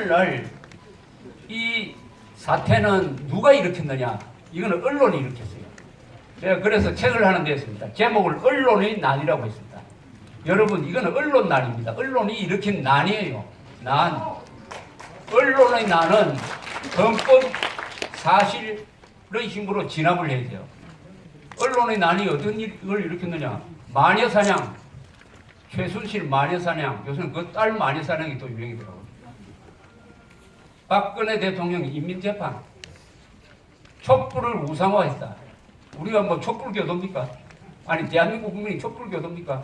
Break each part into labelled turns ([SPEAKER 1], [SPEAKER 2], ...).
[SPEAKER 1] 오늘날 이 사태는 누가 일으켰느냐? 이거는 언론이 일으켰어요. 제가 그래서 책을 하나 냈습니다. 제목을 언론의 난이라고 했습니다. 여러분, 이거는 언론 난입니다. 언론이 일으킨 난이에요. 난. 언론의 난은 헌법 사실의 힘으로 진압을 해야 돼요. 언론의 난이 어떤 걸 일으켰느냐? 마녀사냥, 최순실 마녀사냥, 요새는 그 딸 마녀사냥이 또 유행이더라고요. 박근혜 대통령 인민재판, 촛불을 우상화했다. 우리가 뭐 촛불 교도입니까? 아니, 대한민국 국민이 촛불 교도입니까?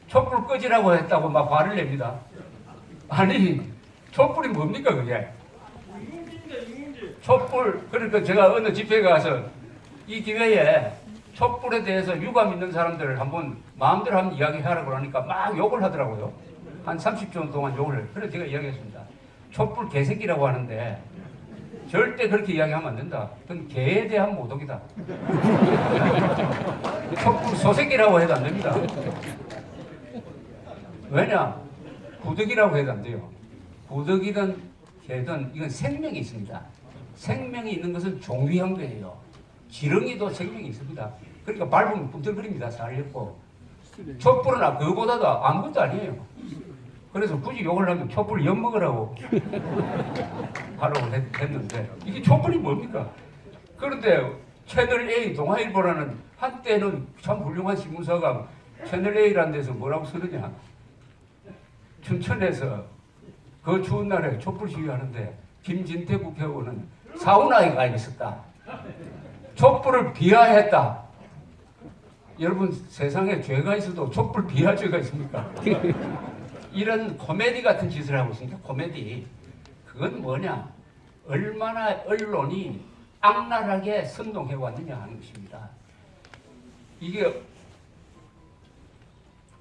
[SPEAKER 1] 촛불 끄지라고 했다고 막 화를 냅니다. 아니, 촛불이 뭡니까, 그게? 촛불, 그러니까 제가 어느 집회에 가서 이 기회에 촛불에 대해서 유감 있는 사람들을 한번 마음대로 한번 이야기하라고 하니까 막 욕을 하더라고요. 한 30초 동안 욕을 해요. 그래서 제가 이야기했습니다. 촛불 개새끼라고 하는데 절대 그렇게 이야기하면 안 된다. 그건 개에 대한 모독이다. 촛불 소새끼라고 해도 안 됩니다. 왜냐? 구덕이라고 해도 안 돼요. 구덕이든 개든 이건 생명이 있습니다. 생명이 있는 것은 종위한 거예요. 지렁이도 생명이 있습니다. 그러니까 밟으면 꿈틀거립니다. 살렸고. 촛불은 그거보다도 아무것도 아니에요. 그래서 굳이 욕을 하면 촛불 엿먹으라고 하라고 했는데 이게 촛불이 뭡니까? 그런데 채널A 동아일보라는 한때는 참 훌륭한 신문사가 채널A라는 데서 뭐라고 쓰느냐? 춘천에서 그 추운 날에 촛불 시위하는데 김진태 국회의원은 사우나에 가 있었다. 촛불을 비하했다. 여러분, 세상에 죄가 있어도 촛불 비할 죄가 있습니까? 이런 코미디 같은 짓을 하고 있으니까 코미디. 그건 뭐냐? 얼마나 언론이 악랄하게 선동해 왔느냐 하는 것입니다. 이게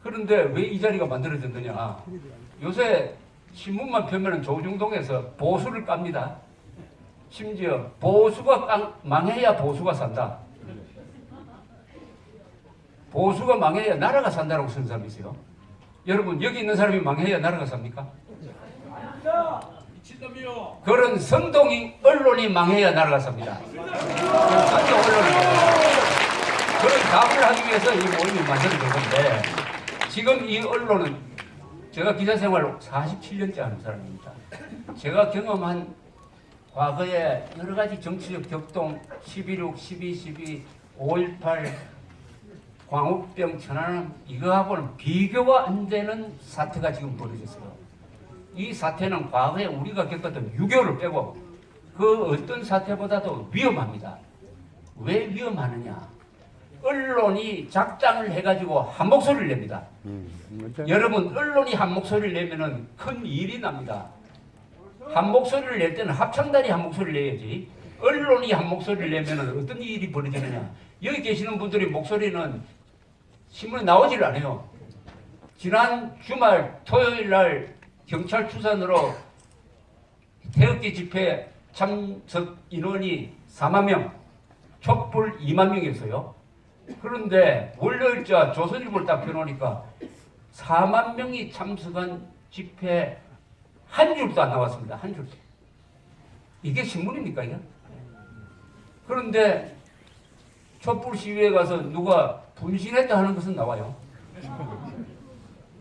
[SPEAKER 1] 그런데 왜 이 자리가 만들어졌느냐? 요새 신문만 펴면은 조중동에서 보수를 깝니다. 심지어 보수가 망해야 보수가 산다. 보수가 망해야 나라가 산다라고 쓰는 사람이 있어요. 여러분, 여기 있는 사람이 망해야 나라가 삽니까? 그런 선동이 언론이 망해야 나라가 삽니다. 그런 답을 하기 위해서 이 모임이 만들어진 건데, 지금 이 언론은 제가 기자 생활 47년째 하는 사람입니다. 제가 경험한 과거에 여러 가지 정치적 격동, 11.6, 12.12, 5.18, 광우병, 천안함, 이거하고는 비교가 안 되는 사태가 지금 벌어졌어요. 이 사태는 과거에 우리가 겪었던 6.25를 빼고 그 어떤 사태보다도 위험합니다. 왜 위험하느냐? 언론이 작당을 해가지고 한 목소리를 냅니다. 여러분, 언론이 한 목소리를 내면은 큰 일이 납니다. 한 목소리를 낼 때는 합창단이 한 목소리를 내야지. 언론이 한 목소리를 내면은 어떤 일이 벌어지느냐? 여기 계시는 분들의 목소리는 신문에 나오질 않아요. 지난 주말 토요일 날 경찰 추산으로 태극기 집회 참석 인원이 4만 명, 촛불 2만 명이었어요. 그런데 월요일자 조선일보를 딱 펴놓으니까 4만 명이 참석한 집회 한 줄도 안 나왔습니다. 한 줄도. 이게 신문입니까, 이게? 그런데 촛불 시위에 가서 누가 분신했다 하는 것은 나와요.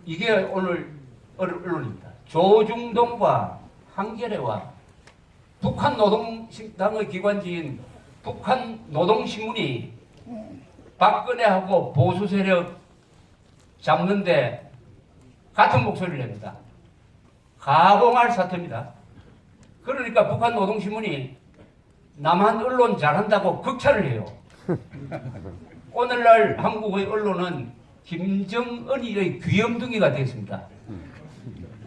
[SPEAKER 1] 이게 오늘 언론입니다. 조중동과 한겨레와 북한 노동당의 기관지인 북한 노동신문이 박근혜하고 보수 세력 잡는데 같은 목소리를 냅니다. 가공할 사태입니다. 그러니까 북한 노동신문이 남한 언론 잘한다고 극찬을 해요. 오늘날 한국의 언론은 김정은이의 귀염둥이가 됐습니다.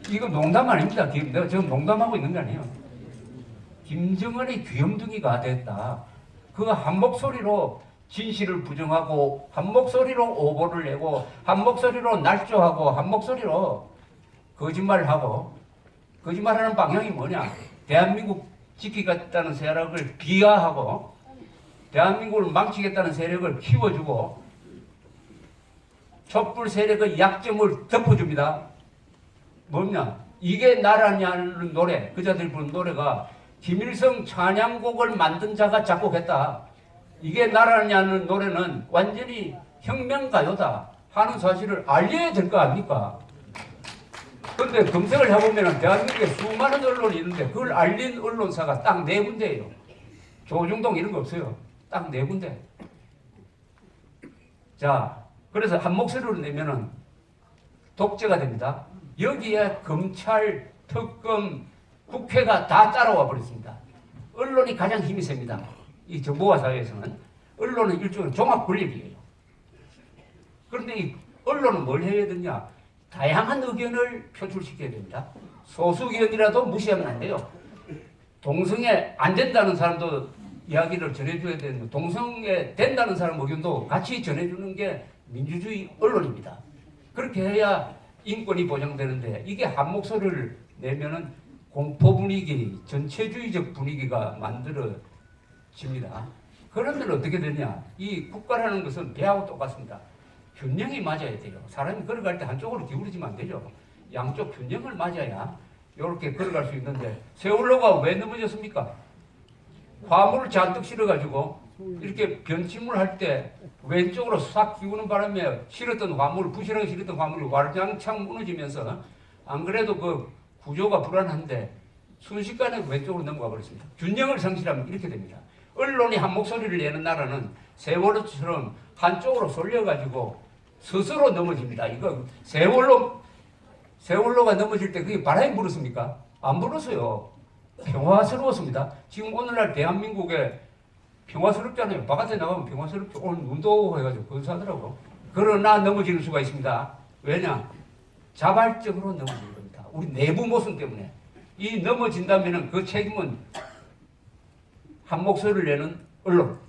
[SPEAKER 1] 이거 농담 아닙니다. 내가 지금 농담하고 있는 게 아니에요. 김정은의 귀염둥이가 됐다. 그 한 목소리로 진실을 부정하고, 한 목소리로 오보를 내고, 한 목소리로 날조하고, 한 목소리로 거짓말을 하고, 거짓말하는 방향이 뭐냐? 대한민국 지키겠다는 세력을 비하하고 대한민국을 망치겠다는 세력을 키워주고 촛불 세력의 약점을 덮어줍니다. 뭐냐? 이게 나라냐는 노래, 그자들이 부른 노래가 김일성 찬양곡을 만든 자가 작곡했다. 이게 나라냐는 노래는 완전히 혁명가요다 하는 사실을 알려야 될 거 아닙니까? 근데 검색을 해보면 대한민국에 수많은 언론이 있는데 그걸 알린 언론사가 딱 4군데예요. 조중동 이런 거 없어요. 딱 4군데. 자, 그래서 한 목소리로 내면은 독재가 됩니다. 여기에 검찰, 특검, 국회가 다 따라와 버렸습니다. 언론이 가장 힘이 셉니다. 이 정보화 사회에서는 언론은 일종의 종합 권력이에요. 그런데 이 언론은 뭘 해야 되냐? 다양한 의견을 표출시켜야 됩니다. 소수 의견이라도 무시하면 안 돼요. 동성애 안 된다는 사람도 이야기를 전해줘야 되는, 동성애 된다는 사람 의견도 같이 전해주는 게 민주주의 언론입니다. 그렇게 해야 인권이 보장되는데 이게 한 목소리를 내면은 공포 분위기, 전체주의적 분위기가 만들어집니다. 그런데 어떻게 되냐? 이 국가라는 것은 배하고 똑같습니다. 균형이 맞아야 돼요. 사람이 걸어갈 때 한쪽으로 기울이지면 안 되죠. 양쪽 균형을 맞아야 이렇게 걸어갈 수 있는데 세월호가 왜 넘어졌습니까? 화물을 잔뜩 실어가지고 이렇게 변침을 할 때 왼쪽으로 싹 기우는 바람에 실었던 화물, 부실하게 실었던 화물이 와장창 무너지면서 안 그래도 그 구조가 불안한데 순식간에 왼쪽으로 넘어가 버렸습니다. 균형을 상실하면 이렇게 됩니다. 언론이 한 목소리를 내는 나라는 세월호처럼 한쪽으로 쏠려가지고 스스로 넘어집니다. 이거 세월호가 넘어질 때 그게 바람이 불었습니까? 안 불었어요. 평화스러웠습니다. 지금 오늘날 대한민국에 평화스럽잖아요. 바깥에 나가면 평화스럽죠. 오늘 운동 해가지고 그거 사더라고. 그러나 넘어질 수가 있습니다. 왜냐? 자발적으로 넘어질 겁니다. 우리 내부 모순 때문에. 이 넘어진다면 그 책임은 한 목소리를 내는 언론,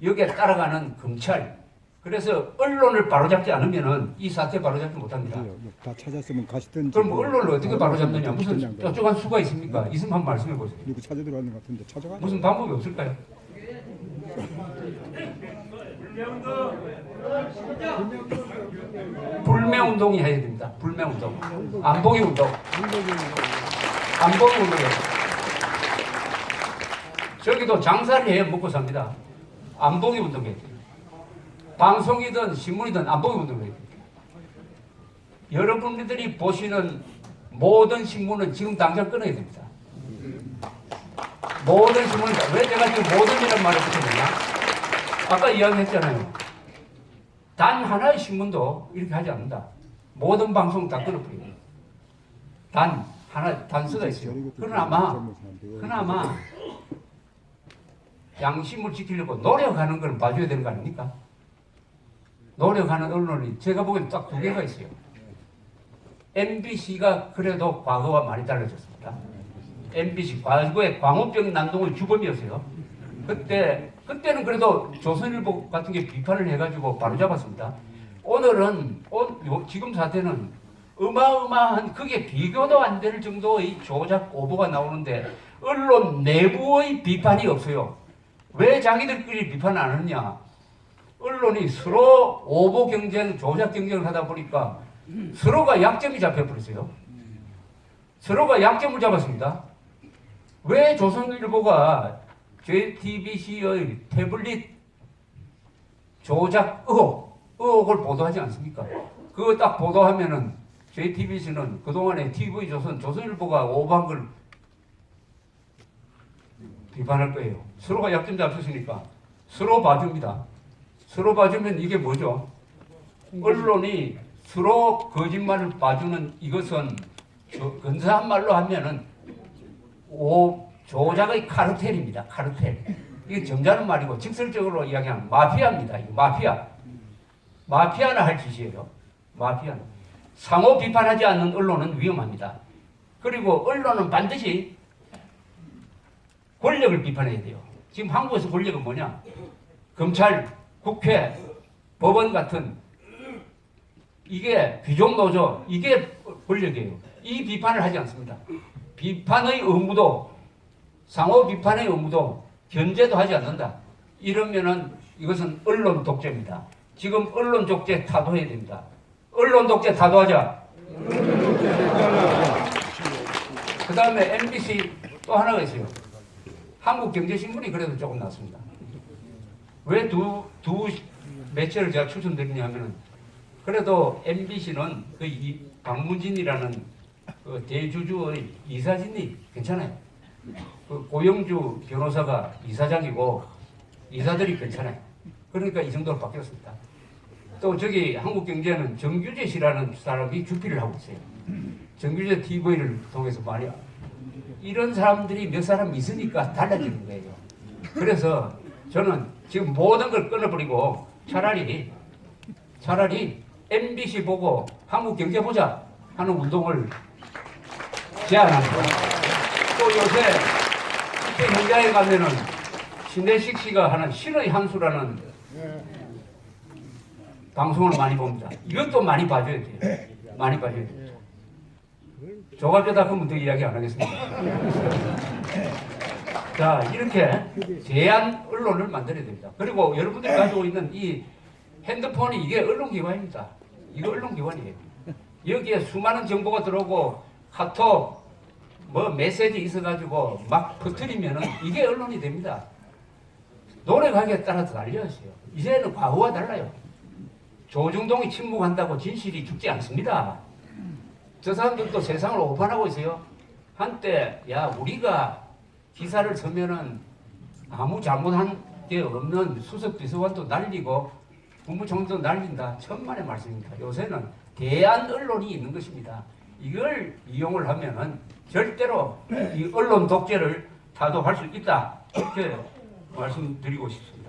[SPEAKER 1] 여기에 따라가는 검찰. 그래서 언론을 바로잡지 않으면 이 사태 바로잡지 못합니다.
[SPEAKER 2] 다 찾았으면 가시든지.
[SPEAKER 1] 그럼 뭐 언론을 어떻게 바로잡느냐? 무슨 뾰족한 수가 있습니까? 있으면 한번 말씀해 보세요.
[SPEAKER 2] 누구 찾아 들어가는 것 같은데 찾아가.
[SPEAKER 1] 무슨 방법이 없을까요? 불매운동이 해야 됩니다. 불매운동. 안보기 운동. 안보기 운동이에요. 저기도 장사를 해야 먹고 삽니다. 안보기 운동이에요. 방송이든 신문이든 안보기 운동이에요. 여러분들이 보시는 모든 신문은 지금 당장 끊어야 됩니다. 모든 신문은, 왜 제가 지금 모든이라는 말을 붙였느냐? 아까 이야기했잖아요. 단 하나의 신문도 이렇게 하지 않는다. 모든 방송 다 끊어버립니다. 단 하나 단서가 있어요. 그나마 양심을 지키려고 노력하는 걸 봐줘야 되는 거 아닙니까? 노력하는 언론이 제가 보기엔 딱 2개가 있어요. MBC가 그래도 과거와 많이 달라졌습니다. MBC 과거에 광우병 난동의 주범이었어요. 그때는 그래도 조선일보 같은 게 비판을 해가지고 바로잡았습니다. 오늘은 지금 사태는 어마어마한, 그게 비교도 안 될 정도의 조작 오보가 나오는데 언론 내부의 비판이 없어요. 왜 자기들끼리 비판 안 하느냐? 언론이 서로 오보 경쟁, 조작 경쟁을 하다 보니까 서로가 약점이 잡혀버렸어요. 서로가 약점을 잡았습니다. 왜 조선일보가 JTBC의 태블릿 조작 의혹을 보도하지 않습니까? 그거 딱 보도하면은 JTBC는 그동안에 TV조선, 조선일보가 오버한 걸 비판할 거예요. 서로가 약점 잡혔으니까 서로 봐줍니다. 서로 봐주면 이게 뭐죠? 언론이 서로 거짓말을 봐주는 이것은 근사한 말로 하면은 조작의 카르텔입니다. 카르텔. 이게 점잖은 말이고 직설적으로 이야기하면 마피아입니다. 이거 마피아. 마피아는 할 짓이에요. 마피아는. 상호 비판하지 않는 언론은 위험합니다. 그리고 언론은 반드시 권력을 비판해야 돼요. 지금 한국에서 권력은 뭐냐? 검찰, 국회, 법원 같은 이게 귀족노조, 이게 권력이에요. 이 비판을 하지 않습니다. 비판의 의무도, 상호 비판의 의무도 견제도 하지 않는다. 이러면은 이것은 언론 독재입니다. 지금 언론 독재 타도해야 됩니다. 언론 독재 타도하자. 그 다음에 MBC 또 하나가 있어요. 한국경제신문이 그래도 조금 낫습니다. 왜 두 매체를 제가 추천드리냐 하면은 그래도 MBC는 그 박문진이라는 그 대주주의 이사진이 괜찮아요. 그 고영주 변호사가 이사장이고 이사들이 괜찮아요. 그러니까 이 정도로 바뀌었습니다. 또 저기 한국경제는 정규재 씨라는 사람이 주필을 하고 있어요. 정규재 TV를 통해서 많이 이런 사람들이 몇 사람 있으니까 달라지는 거예요. 그래서 저는 지금 모든 걸 끊어버리고 차라리 MBC 보고 한국경제 보자 하는 운동을 제안합니다. 또 요새 국회 현장에 가면은 신대식 씨가 하는 신의 한수라는 방송을 많이 봅니다. 이것도 많이 봐줘야 돼요. 많이 봐줘야 돼요. 조갑되다 그러면 더 이야기 안 하겠습니다. 자, 이렇게 제한 언론을 만들어야 됩니다. 그리고 여러분들이 가지고 있는 이 핸드폰이 이게 언론기관입니다. 이거 언론기관이에요. 여기에 수많은 정보가 들어오고 카톡, 뭐 메시지 있어가지고 막 퍼뜨리면은 이게 언론이 됩니다. 노력하기에 따라서 달려있어요. 이제는 과거와 달라요. 조중동이 침묵한다고 진실이 죽지 않습니다. 저 사람들도 세상을 오판하고 있어요. 한때 야 우리가 기사를 쓰면은 아무 잘못한 게 없는 수석 비서관도 날리고 국무총리도 날린다. 천만의 말씀입니다. 요새는 대한 언론이 있는 것입니다. 이걸 이용을 하면은 절대로 이 언론 독재를 타도할 수 있다. 이렇게 말씀드리고 싶습니다.